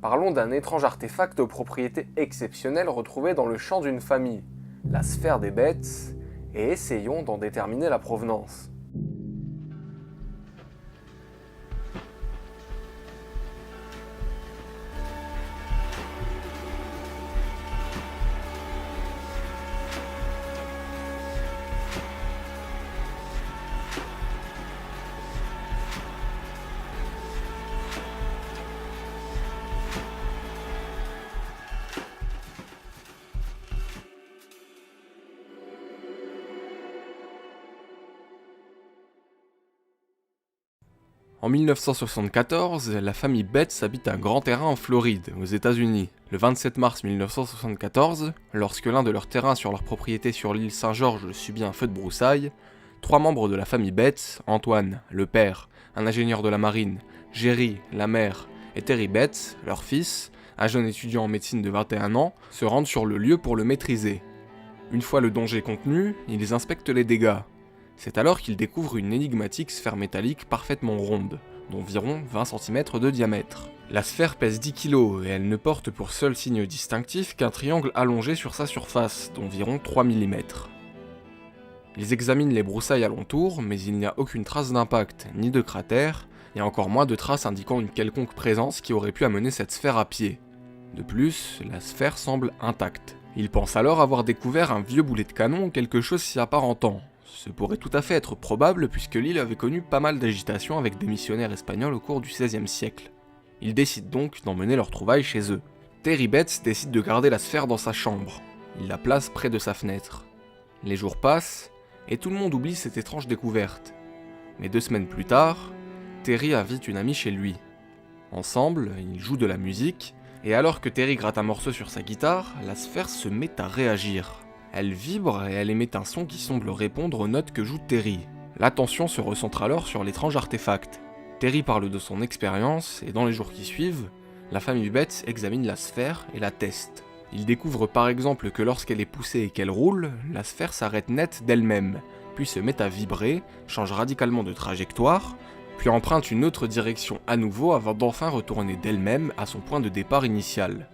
Parlons d'un étrange artefact aux propriétés exceptionnelles retrouvé dans le champ d'une famille, la sphère des Betz, et essayons d'en déterminer la provenance. En 1974, la famille Betz habite un grand terrain en Floride, aux États-Unis. Le 27 mars 1974, lorsque l'un de leurs terrains sur leur propriété sur l'île Saint-Georges subit un feu de broussailles, 3 membres de la famille Betz, Antoine, le père, un ingénieur de la marine, Jerry, la mère, et Terry Betz, leur fils, un jeune étudiant en médecine de 21 ans, se rendent sur le lieu pour le maîtriser. Une fois le danger contenu, ils inspectent les dégâts. C'est alors qu'ils découvrent une énigmatique sphère métallique parfaitement ronde, d'environ 20 cm de diamètre. La sphère pèse 10 kg et elle ne porte pour seul signe distinctif qu'un triangle allongé sur sa surface, d'environ 3 mm. Ils examinent les broussailles alentour, mais il n'y a aucune trace d'impact, ni de cratère, et encore moins de traces indiquant une quelconque présence qui aurait pu amener cette sphère à pied. De plus, la sphère semble intacte. Ils pensent alors avoir découvert un vieux boulet de canon ou quelque chose s'y apparentant. Ce pourrait tout à fait être probable puisque l'île avait connu pas mal d'agitation avec des missionnaires espagnols au cours du XVIe siècle. Ils décident donc d'emmener leur trouvaille chez eux. Terry Betz décide de garder la sphère dans sa chambre. Il la place près de sa fenêtre. Les jours passent, et tout le monde oublie cette étrange découverte. Mais 2 semaines plus tard, Terry invite une amie chez lui. Ensemble, ils jouent de la musique, et alors que Terry gratte un morceau sur sa guitare, la sphère se met à réagir. Elle vibre et elle émet un son qui semble répondre aux notes que joue Terry. L'attention se recentre alors sur l'étrange artefact. Terry parle de son expérience et dans les jours qui suivent, la famille Betz examine la sphère et la teste. Ils découvrent par exemple que lorsqu'elle est poussée et qu'elle roule, la sphère s'arrête net d'elle-même, puis se met à vibrer, change radicalement de trajectoire, puis emprunte une autre direction à nouveau avant d'enfin retourner d'elle-même à son point de départ initial.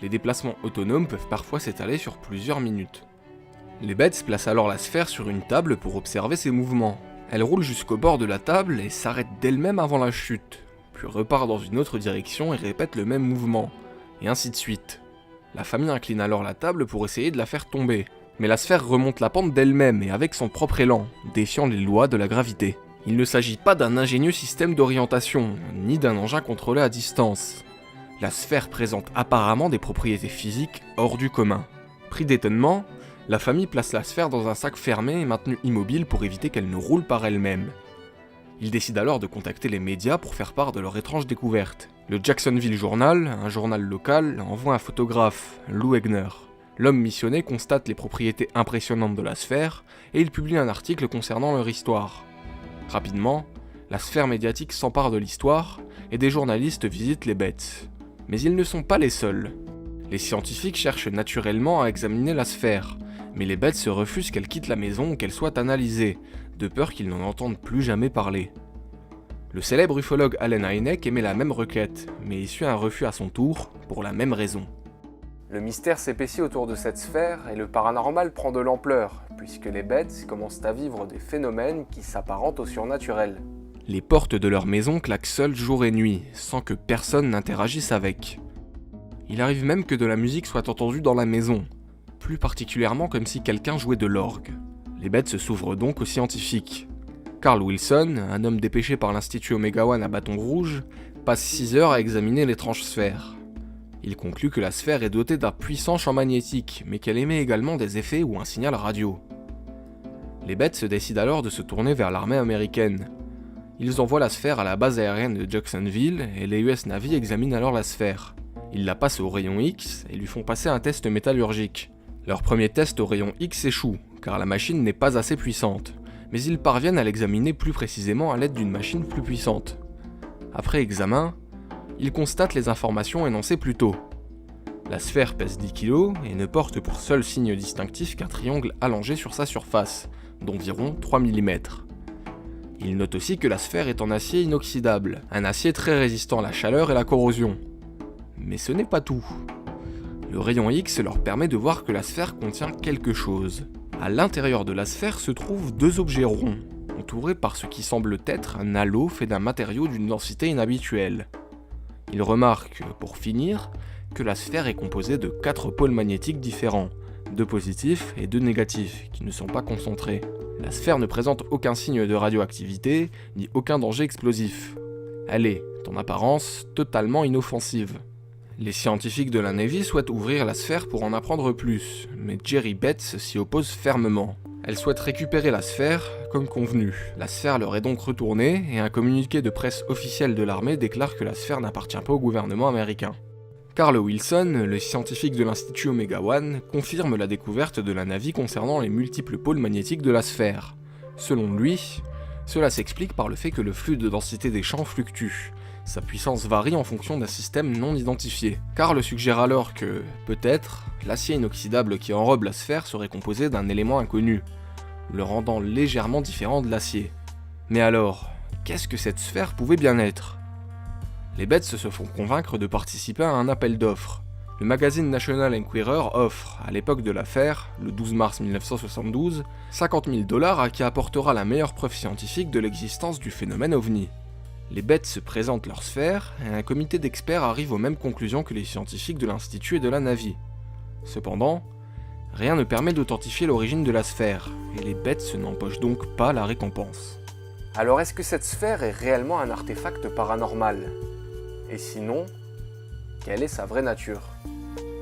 Les déplacements autonomes peuvent parfois s'étaler sur plusieurs minutes. Les Betz placent alors la sphère sur une table pour observer ses mouvements. Elle roule jusqu'au bord de la table et s'arrête d'elle-même avant la chute, puis repart dans une autre direction et répète le même mouvement, et ainsi de suite. La famille incline alors la table pour essayer de la faire tomber, mais la sphère remonte la pente d'elle-même et avec son propre élan, défiant les lois de la gravité. Il ne s'agit pas d'un ingénieux système d'orientation, ni d'un engin contrôlé à distance. La sphère présente apparemment des propriétés physiques hors du commun. Pris d'étonnement, la famille place la sphère dans un sac fermé et maintenu immobile pour éviter qu'elle ne roule par elle-même. Ils décident alors de contacter les médias pour faire part de leur étrange découverte. Le Jacksonville Journal, un journal local, envoie un photographe, Lou Wegner. L'homme missionné constate les propriétés impressionnantes de la sphère et il publie un article concernant leur histoire. Rapidement, la sphère médiatique s'empare de l'histoire et des journalistes visitent les Betz. Mais ils ne sont pas les seuls. Les scientifiques cherchent naturellement à examiner la sphère, mais les Betz se refusent qu'elle quitte la maison ou qu'elle soit analysée, de peur qu'ils n'en entendent plus jamais parler. Le célèbre ufologue Allen Hynek émet la même requête, mais essuie un refus à son tour, pour la même raison. Le mystère s'épaissit autour de cette sphère et le paranormal prend de l'ampleur, puisque les Betz commencent à vivre des phénomènes qui s'apparentent au surnaturel. Les portes de leur maison claquent seules jour et nuit, sans que personne n'interagisse avec. Il arrive même que de la musique soit entendue dans la maison, plus particulièrement comme si quelqu'un jouait de l'orgue. Les Betz s'ouvrent donc aux scientifiques. Carl Wilson, un homme dépêché par l'Institut Omega One à Bâton Rouge, passe 6 heures à examiner l'étrange sphère. Il conclut que la sphère est dotée d'un puissant champ magnétique, mais qu'elle émet également des effets ou un signal radio. Les Betz décident alors de se tourner vers l'armée américaine. Ils envoient la sphère à la base aérienne de Jacksonville et les US Navy examinent alors la sphère. Ils la passent au rayon X et lui font passer un test métallurgique. Leur premier test au rayon X échoue, car la machine n'est pas assez puissante, mais ils parviennent à l'examiner plus précisément à l'aide d'une machine plus puissante. Après examen, ils constatent les informations énoncées plus tôt. La sphère pèse 10 kg et ne porte pour seul signe distinctif qu'un triangle allongé sur sa surface, d'environ 3 mm. Ils notent aussi que la sphère est en acier inoxydable, un acier très résistant à la chaleur et la corrosion. Mais ce n'est pas tout. Le rayon X leur permet de voir que la sphère contient quelque chose. À l'intérieur de la sphère se trouvent deux objets ronds, entourés par ce qui semble être un halo fait d'un matériau d'une densité inhabituelle. Ils remarquent, pour finir, que la sphère est composée de 4 pôles magnétiques différents, 2 positifs et 2 négatifs, qui ne sont pas concentrés. La sphère ne présente aucun signe de radioactivité, ni aucun danger explosif. Elle est, en apparence, totalement inoffensive. Les scientifiques de la Navy souhaitent ouvrir la sphère pour en apprendre plus, mais Jerry Betts s'y oppose fermement. Elle souhaite récupérer la sphère, comme convenu. La sphère leur est donc retournée, et un communiqué de presse officiel de l'armée déclare que la sphère n'appartient pas au gouvernement américain. Carl Wilson, le scientifique de l'Institut Omega One, confirme la découverte de la Navy concernant les multiples pôles magnétiques de la sphère. Selon lui, cela s'explique par le fait que le flux de densité des champs fluctue. Sa puissance varie en fonction d'un système non identifié. Carl suggère alors que, peut-être, l'acier inoxydable qui enrobe la sphère serait composé d'un élément inconnu, le rendant légèrement différent de l'acier. Mais alors, qu'est-ce que cette sphère pouvait bien être ? Les Betts se font convaincre de participer à un appel d'offres. Le magazine National Enquirer offre, à l'époque de l'affaire, le 12 mars 1972, 50 000 $ à qui apportera la meilleure preuve scientifique de l'existence du phénomène OVNI. Les Betts se présentent leur sphère et un comité d'experts arrive aux mêmes conclusions que les scientifiques de l'Institut et de la Navy. Cependant, rien ne permet d'authentifier l'origine de la sphère, et les Betts n'empochent donc pas la récompense. Alors est-ce que cette sphère est réellement un artefact paranormal ? Et sinon, quelle est sa vraie nature ?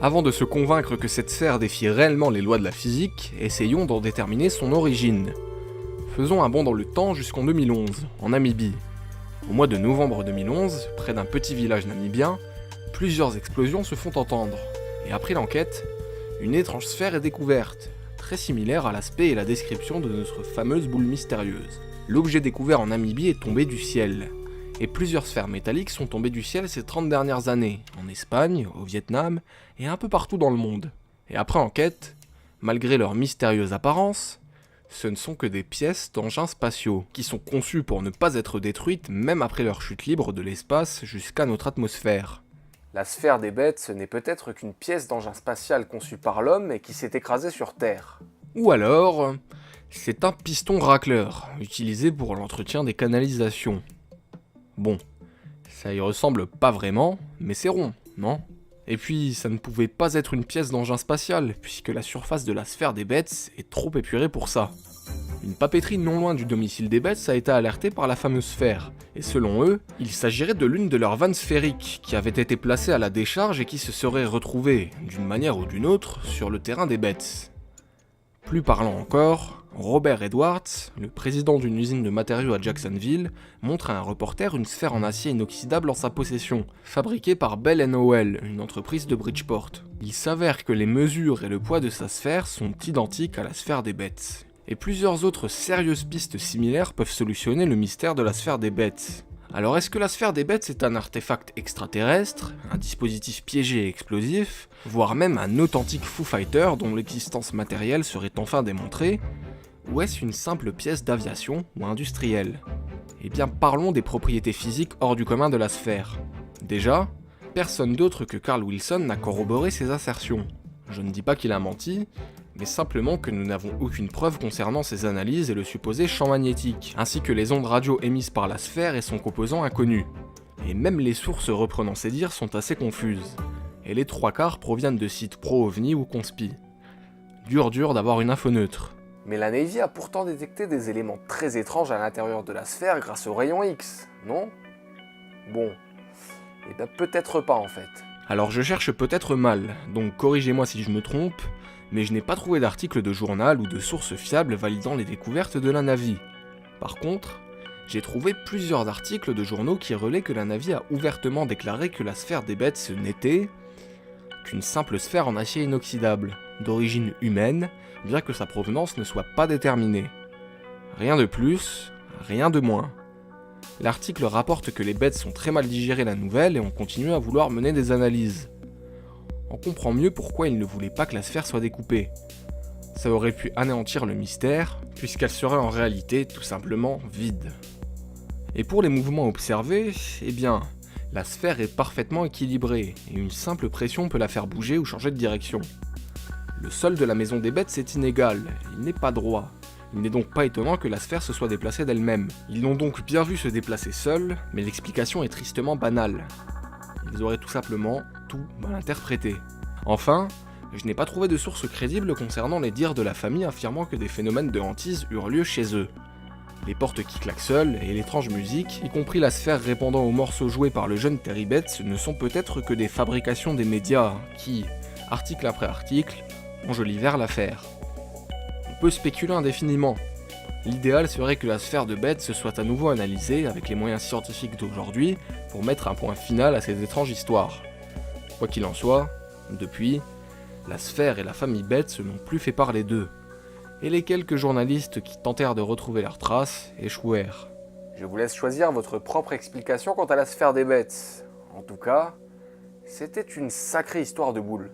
Avant de se convaincre que cette sphère défie réellement les lois de la physique, essayons d'en déterminer son origine. Faisons un bond dans le temps jusqu'en 2011, en Namibie. Au mois de novembre 2011, près d'un petit village namibien, plusieurs explosions se font entendre, et après l'enquête, une étrange sphère est découverte, très similaire à l'aspect et la description de notre fameuse boule mystérieuse. L'objet découvert en Namibie est tombé du ciel, et plusieurs sphères métalliques sont tombées du ciel ces 30 dernières années, en Espagne, au Vietnam, et un peu partout dans le monde. Et après enquête, malgré leur mystérieuse apparence, ce ne sont que des pièces d'engins spatiaux, qui sont conçues pour ne pas être détruites même après leur chute libre de l'espace jusqu'à notre atmosphère. La sphère des Betts, ce n'est peut-être qu'une pièce d'engin spatial conçue par l'homme et qui s'est écrasée sur Terre. Ou alors, c'est un piston racleur, utilisé pour l'entretien des canalisations. Bon, ça y ressemble pas vraiment, mais c'est rond, non ? Et puis, ça ne pouvait pas être une pièce d'engin spatial, puisque la surface de la sphère des Betts est trop épurée pour ça. Une papeterie non loin du domicile des Betts a été alertée par la fameuse sphère, et selon eux, il s'agirait de l'une de leurs vannes sphériques, qui avait été placée à la décharge et qui se serait retrouvée, d'une manière ou d'une autre, sur le terrain des Betts. Plus parlant encore, Robert Edwards, le président d'une usine de matériaux à Jacksonville, montre à un reporter une sphère en acier inoxydable en sa possession, fabriquée par Bell & Howell, une entreprise de Bridgeport. Il s'avère que les mesures et le poids de sa sphère sont identiques à la sphère des Betts. Et plusieurs autres sérieuses pistes similaires peuvent solutionner le mystère de la sphère des Betts. Alors est-ce que la sphère des Betts est un artefact extraterrestre, un dispositif piégé et explosif, voire même un authentique Foo Fighter dont l'existence matérielle serait enfin démontrée, ou est-ce une simple pièce d'aviation ou industrielle ? Eh bien parlons des propriétés physiques hors du commun de la sphère. Déjà, personne d'autre que Carl Wilson n'a corroboré ces assertions. Je ne dis pas qu'il a menti, mais simplement que nous n'avons aucune preuve concernant ses analyses et le supposé champ magnétique, ainsi que les ondes radio émises par la sphère et son composant inconnu. Et même les sources reprenant ces dires sont assez confuses, et les 3/4 proviennent de sites pro-OVNI ou conspi. Dur d'avoir une info neutre. Mais la Navy a pourtant détecté des éléments très étranges à l'intérieur de la sphère grâce au rayon X, non ? Bon, et bien peut-être pas en fait. Alors je cherche peut-être mal, donc corrigez-moi si je me trompe, mais je n'ai pas trouvé d'article de journal ou de source fiable validant les découvertes de la Navy. Par contre, j'ai trouvé plusieurs articles de journaux qui relaient que la Navy a ouvertement déclaré que la sphère des Betts n'était qu'une simple sphère en acier inoxydable, d'origine humaine, bien que sa provenance ne soit pas déterminée. Rien de plus, rien de moins. L'article rapporte que les Betts ont très mal digéré la nouvelle et ont continué à vouloir mener des analyses. On comprend mieux pourquoi ils ne voulaient pas que la sphère soit découpée. Ça aurait pu anéantir le mystère, puisqu'elle serait en réalité tout simplement vide. Et pour les mouvements observés, eh bien, La sphère est parfaitement équilibrée, et une simple pression peut la faire bouger ou changer de direction. Le sol de la maison des bêtes est inégal, il n'est pas droit. Il n'est donc pas étonnant que la sphère se soit déplacée d'elle-même. Ils l'ont donc bien vu se déplacer seuls, mais l'explication est tristement banale. Ils auraient tout simplement tout mal interprété. Enfin, je n'ai pas trouvé de source crédible concernant les dires de la famille affirmant que des phénomènes de hantise eurent lieu chez eux. Les portes qui claquent seules et l'étrange musique, y compris la sphère répondant aux morceaux joués par le jeune Terry Betts, ne sont peut-être que des fabrications des médias qui, article après article, enjolivèrent l'affaire. On peut spéculer indéfiniment. L'idéal serait que la sphère de Betts soit à nouveau analysée avec les moyens scientifiques d'aujourd'hui pour mettre un point final à ces étranges histoires. Quoi qu'il en soit, depuis, la sphère et la famille Betts n'ont plus fait parler d'eux, et les quelques journalistes qui tentèrent de retrouver leurs traces échouèrent. Je vous laisse choisir votre propre explication quant à la sphère des bêtes. En tout cas, c'était une sacrée histoire de boule.